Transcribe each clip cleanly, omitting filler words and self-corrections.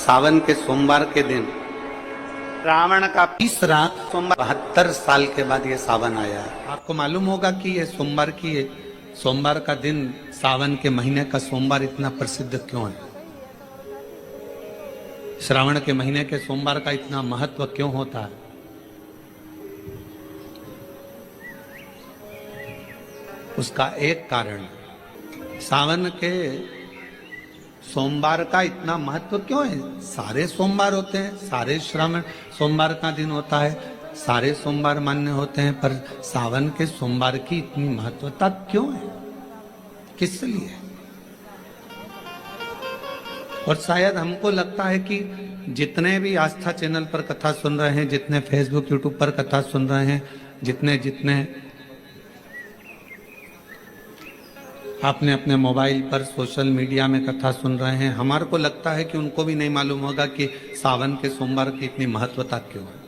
सावन के सोमवार के दिन रावण का तीसरा सोमवार 72 साल के बाद ये सावन आया है। आपको मालूम होगा कि ये सोमवार का दिन सावन के महीने का सोमवार इतना प्रसिद्ध क्यों है? श्रावण के महीने के सोमवार का इतना महत्व क्यों होता है? उसका एक कारण, सावन के सोमवार का इतना महत्व क्यों है? सारे सोमवार होते हैं, सारे श्रावण सोमवार का दिन होता है, सारे सोमवार मान्य होते हैं, पर सावन के सोमवार की इतनी महत्वता क्यों है? किस लिए? और शायद हमको लगता है कि जितने भी आस्था चैनल पर कथा सुन रहे हैं, जितने फेसबुक यूट्यूब पर कथा सुन रहे हैं, जितने आपने अपने मोबाइल पर सोशल मीडिया में कथा सुन रहे हैं, हमारे को लगता है कि उनको भी नहीं मालूम होगा कि सावन के सोमवार की इतनी महत्वता क्यों है।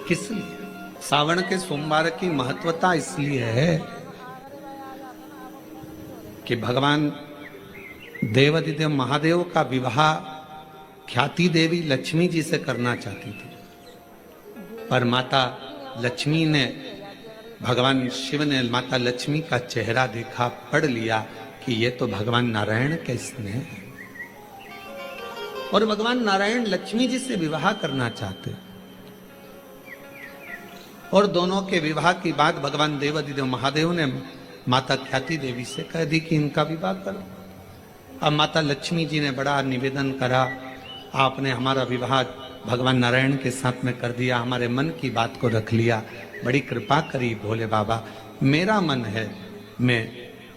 किस लिए? सावन के सोमवार की महत्वता इसलिए है कि भगवान देवाधिदेव महादेव का विवाह ख्याति देवी लक्ष्मी जी से करना चाहती थी, पर माता लक्ष्मी ने, भगवान शिव ने माता लक्ष्मी का चेहरा देखा, पढ़ लिया कि ये तो भगवान नारायण के स्नेह है, और भगवान नारायण लक्ष्मी जी से विवाह करना चाहते। और दोनों के विवाह की बात भगवान देवाधिदेव महादेव ने माता ख्याति देवी से कह दी कि इनका विवाह करो। अब माता लक्ष्मी जी ने बड़ा निवेदन करा, आपने हमारा विवाह भगवान नारायण के साथ में कर दिया, हमारे मन की बात को रख लिया, बड़ी कृपा करी भोले बाबा, मेरा मन है मैं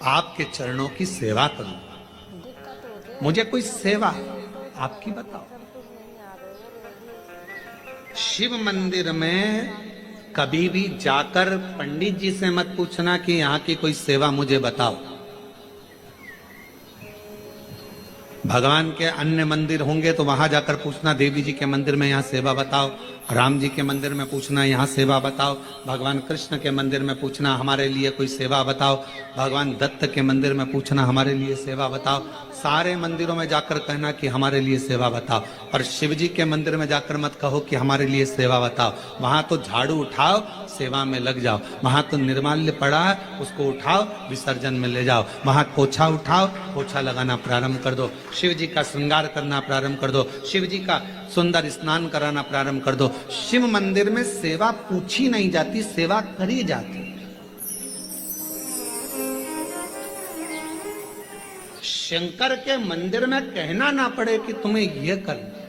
आपके चरणों की सेवा करूं, मुझे कोई सेवा आपकी बताओ। शिव मंदिर में कभी भी जाकर पंडित जी से मत पूछना कि यहाँ की कोई सेवा मुझे बताओ। भगवान के अन्य मंदिर होंगे तो वहां जाकर पूछना, देवी जी के मंदिर में यहाँ सेवा बताओ, राम जी के मंदिर में पूछना यहाँ सेवा बताओ, भगवान कृष्ण के मंदिर में पूछना हमारे लिए कोई सेवा बताओ, भगवान दत्त के मंदिर में पूछना हमारे लिए सेवा बताओ। सारे मंदिरों में जाकर कहना कि हमारे लिए सेवा बताओ, और शिव जी के मंदिर में जाकर मत कहो कि हमारे लिए सेवा बताओ। वहां तो झाड़ू उठाओ, सेवा में लग जाओ। वहां तो निर्माल्य पड़ा है, उसको उठाओ, विसर्जन में ले जाओ। वहां पोछा उठाओ, पोछा लगाना प्रारंभ कर दो, शिव जी का श्रृंगार करना प्रारंभ कर दो, शिव जी का सुंदर स्नान कराना प्रारंभ कर दो। शिव मंदिर में सेवा पूछी नहीं जाती, सेवा करी जाती। शंकर के मंदिर में कहना ना पड़े कि तुम्हें यह करना।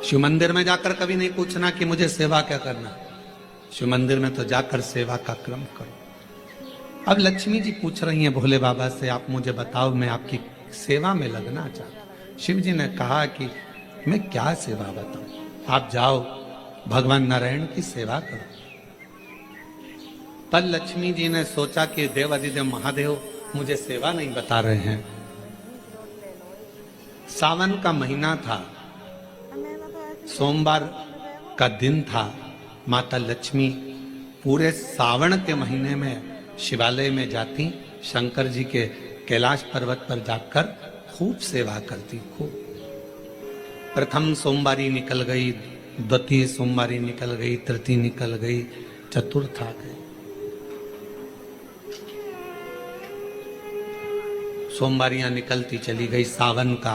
शिव मंदिर में जाकर कभी नहीं पूछना कि मुझे सेवा क्या करना, शिव मंदिर में तो जाकर सेवा का क्रम करो। अब लक्ष्मी जी पूछ रही हैं भोले बाबा से, आप मुझे बताओ, मैं आपकी सेवा में लगना चाहता। शिव जी ने कहा कि मैं क्या सेवा बताऊं, आप जाओ भगवान नारायण की सेवा करो। पर लक्ष्मी जी ने सोचा कि देवाधिदेव महादेव मुझे सेवा नहीं बता रहे हैं। सावन का महीना था, सोमवार का दिन था। माता लक्ष्मी पूरे सावन के महीने में शिवालय में जाती, शंकर जी के कैलाश पर्वत पर जाकर खूब सेवा करती। खूब प्रथम सोमवारी निकल गई, द्वितीय सोमवारी निकल गई, तृतीय निकल गई, चतुर्थ आ गई। सोमवारियां निकलती चली गई। सावन का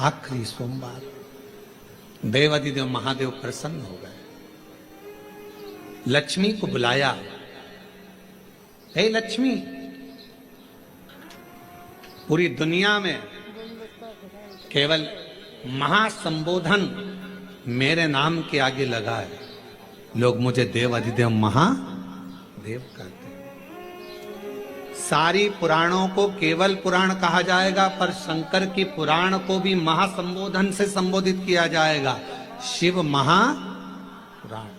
आखिरी सोमवार देवाधिदेव महादेव प्रसन्न हो गए, लक्ष्मी को बुलाया, हे लक्ष्मी, पूरी दुनिया में केवल महासंबोधन मेरे नाम के आगे लगा है, लोग मुझे देवाधिदेव महादेव कहते हैं। सारी पुराणों को केवल पुराण कहा जाएगा, पर शंकर की पुराण को भी महासंबोधन से संबोधित किया जाएगा, शिव महापुराण।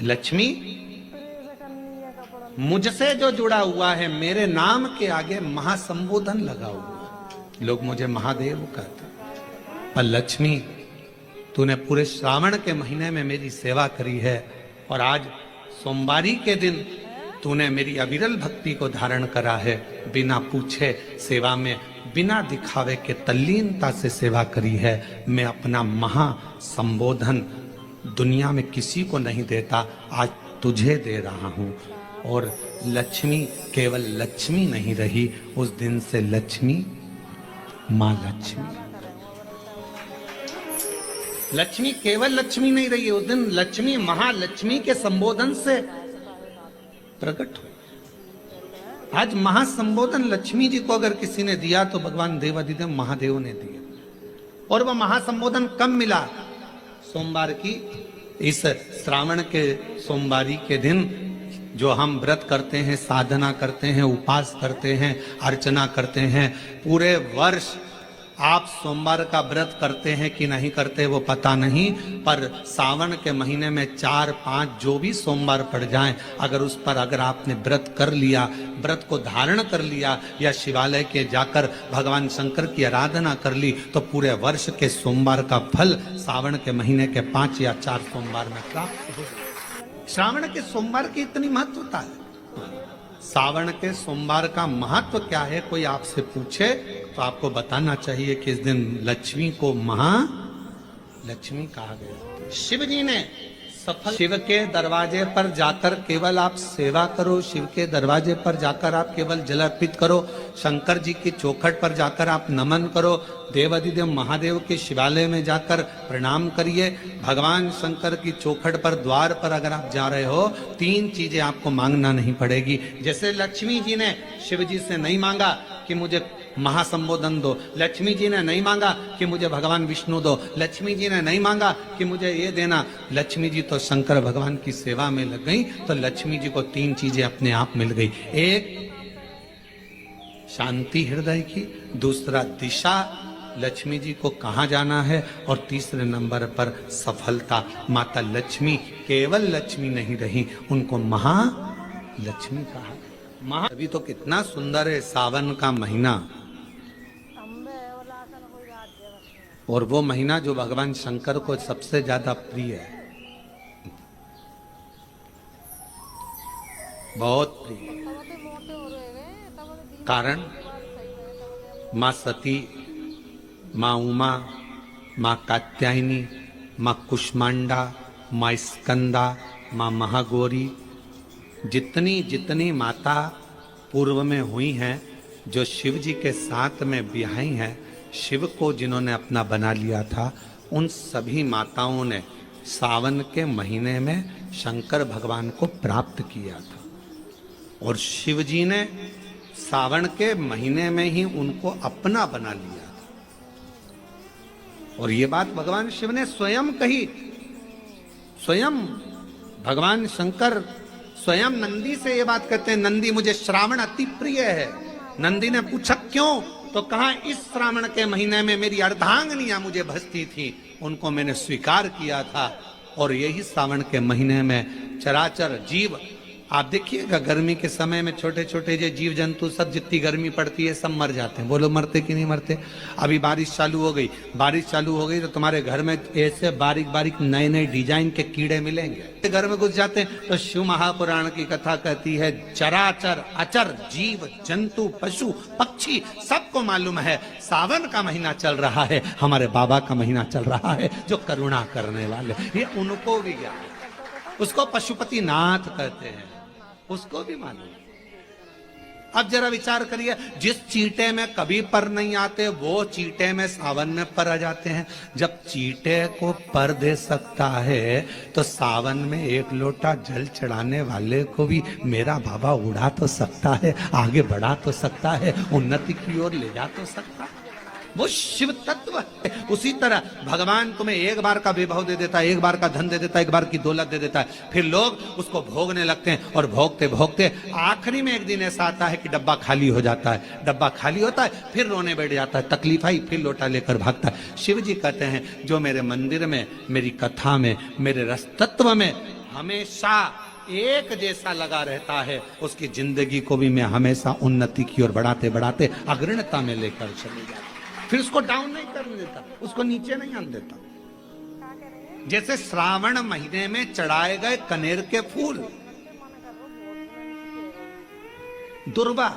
लक्ष्मी, मुझसे जो जुड़ा हुआ है, मेरे नाम के आगे महासंबोधन लगा हुआ है, लोग मुझे महादेव कहते हैं। पर लक्ष्मी, तूने पूरे श्रावण के महीने में मेरी सेवा करी है, और आज सोमवारी के दिन तूने मेरी अविरल भक्ति को धारण करा है, बिना पूछे सेवा में, बिना दिखावे के तल्लीनता से सेवा करी है। मैं अपना महा संबोधन दुनिया में किसी को नहीं देता, आज तुझे दे रहा हूं। और लक्ष्मी केवल लक्ष्मी नहीं रही, उस दिन से लक्ष्मी मां लक्ष्मी। लक्ष्मी केवल लक्ष्मी नहीं रही, उस दिन लक्ष्मी महालक्ष्मी के संबोधन से प्रकट हुई। आज महासंबोधन लक्ष्मी जी को अगर किसी ने दिया तो भगवान देवाधिदेव महादेव ने दिया। और वह महासंबोधन कब मिला? सोमवार की इस श्रावण के सोमवारी के दिन जो हम व्रत करते हैं, साधना करते हैं, उपास करते हैं, अर्चना करते हैं। पूरे वर्ष आप सोमवार का व्रत करते हैं कि नहीं करते वो पता नहीं, पर सावन के महीने में 4-5 जो भी सोमवार पड़ जाएं, अगर उस पर अगर आपने व्रत कर लिया, व्रत को धारण कर लिया या शिवालय के जाकर भगवान शंकर की आराधना कर ली, तो पूरे वर्ष के सोमवार का फल सावन के महीने के 5 या 4 सोमवार में प्राप्त हो। श्रावण के सोमवार की इतनी महत्वता है। सावन के सोमवार का महत्व क्या है, कोई आपसे पूछे तो आपको बताना चाहिए कि इस दिन लक्ष्मी को महालक्ष्मी कहा गया। शिव जी ने सफल, शिव के दरवाजे पर जाकर केवल आप सेवा करो, शिव के दरवाजे पर जाकर आप केवल जल अर्पित करो, शंकर जी की चौखट पर जाकर आप नमन करो, देवाधिदेव महादेव के शिवालय में जाकर प्रणाम करिए। भगवान शंकर की चौखट पर, द्वार पर अगर आप जा रहे हो, 3 चीजें आपको मांगना नहीं पड़ेगी। जैसे लक्ष्मी जी ने शिव जी से नहीं मांगा कि मुझे महासंबोधन दो, लक्ष्मी जी ने नहीं मांगा कि मुझे भगवान विष्णु दो, लक्ष्मी जी ने नहीं मांगा कि मुझे ये देना। लक्ष्मी जी तो शंकर भगवान की सेवा में लग गई, तो लक्ष्मी जी को 3 चीजें अपने आप मिल गई। एक शांति हृदय की, दूसरा दिशा लक्ष्मी जी को कहाँ जाना है, और तीसरे नंबर पर सफलता। माता लक्ष्मी केवल लक्ष्मी नहीं रही, उनको महालक्ष्मी कहा। अभी तो कितना सुंदर है सावन का महीना, और वो महीना जो भगवान शंकर को सबसे ज्यादा प्रिय है, बहुत प्रिय। कारण माँ सती, माँ उमा, माँ कात्यायनी, माँ कुष्मांडा, माँ स्कंदा, माँ महागौरी, जितनी जितनी माता पूर्व में हुई हैं, जो शिव जी के साथ में ब्याही हैं, शिव को जिन्होंने अपना बना लिया था, उन सभी माताओं ने सावन के महीने में शंकर भगवान को प्राप्त किया था। और शिव जी ने सावन के महीने में ही उनको अपना बना लिया था। और ये बात भगवान शिव ने स्वयं कही। स्वयं भगवान शंकर स्वयं नंदी से ये बात कहते हैं, नंदी मुझे श्रावण अति प्रिय है। नंदी ने पूछा क्यों, तो कहा इस श्रावण के महीने में मेरी अर्धांगिनियां मुझे भजती थी, उनको मैंने स्वीकार किया था। और यही श्रावण के महीने में चराचर जीव, आप देखिएगा गर्मी के समय में छोटे छोटे जो जीव जंतु सब, जितनी गर्मी पड़ती है सब मर जाते हैं। बोलो मरते कि नहीं मरते? अभी बारिश चालू हो गई, बारिश चालू हो गई तो तुम्हारे घर में ऐसे बारीक बारीक नए नए डिजाइन के कीड़े मिलेंगे। घर में घुस जाते हैं तो शिव महापुराण की कथा कहती है, चराचर अचर जीव जंतु पशु पक्षी सबको मालूम है सावन का महीना चल रहा है, हमारे बाबा का महीना चल रहा है जो करुणा करने वाले, ये उनको भी ज्ञान है। उसको पशुपति नाथ कहते हैं, उसको भी मालूम। अब जरा विचार करिए, जिस चींटे में कभी पर नहीं आते वो चींटे में सावन में पर आ जाते हैं। जब चींटे को पर दे सकता है तो सावन में 1 लोटा जल चढ़ाने वाले को भी मेरा बाबा उड़ा तो सकता है, आगे बढ़ा तो सकता है, उन्नति की ओर ले जा तो सकता है। वो शिव तत्व है। उसी तरह भगवान तुम्हें एक बार का विभव दे देता है, एक बार का धन दे देता है, एक बार की दौलत दे देता है, फिर लोग उसको भोगने लगते हैं और भोगते भोगते आखिरी में एक दिन ऐसा आता है कि डब्बा खाली हो जाता है। डब्बा खाली होता है, फिर रोने बैठ जाता है, तकलीफ आई, फिर लोटा लेकर भागता है। शिव जी कहते हैं जो मेरे मंदिर में, मेरी कथा में, मेरे रस तत्व में हमेशा एक जैसा लगा रहता है, उसकी जिंदगी को भी मैं हमेशा उन्नति की ओर बढ़ाते बढ़ाते अग्रणता में लेकर चले जाता, फिर उसको डाउन नहीं करने देता, उसको नीचे नहीं आने देता। जैसे श्रावण महीने में चढ़ाए गए कनेर के फूल, दुर्वा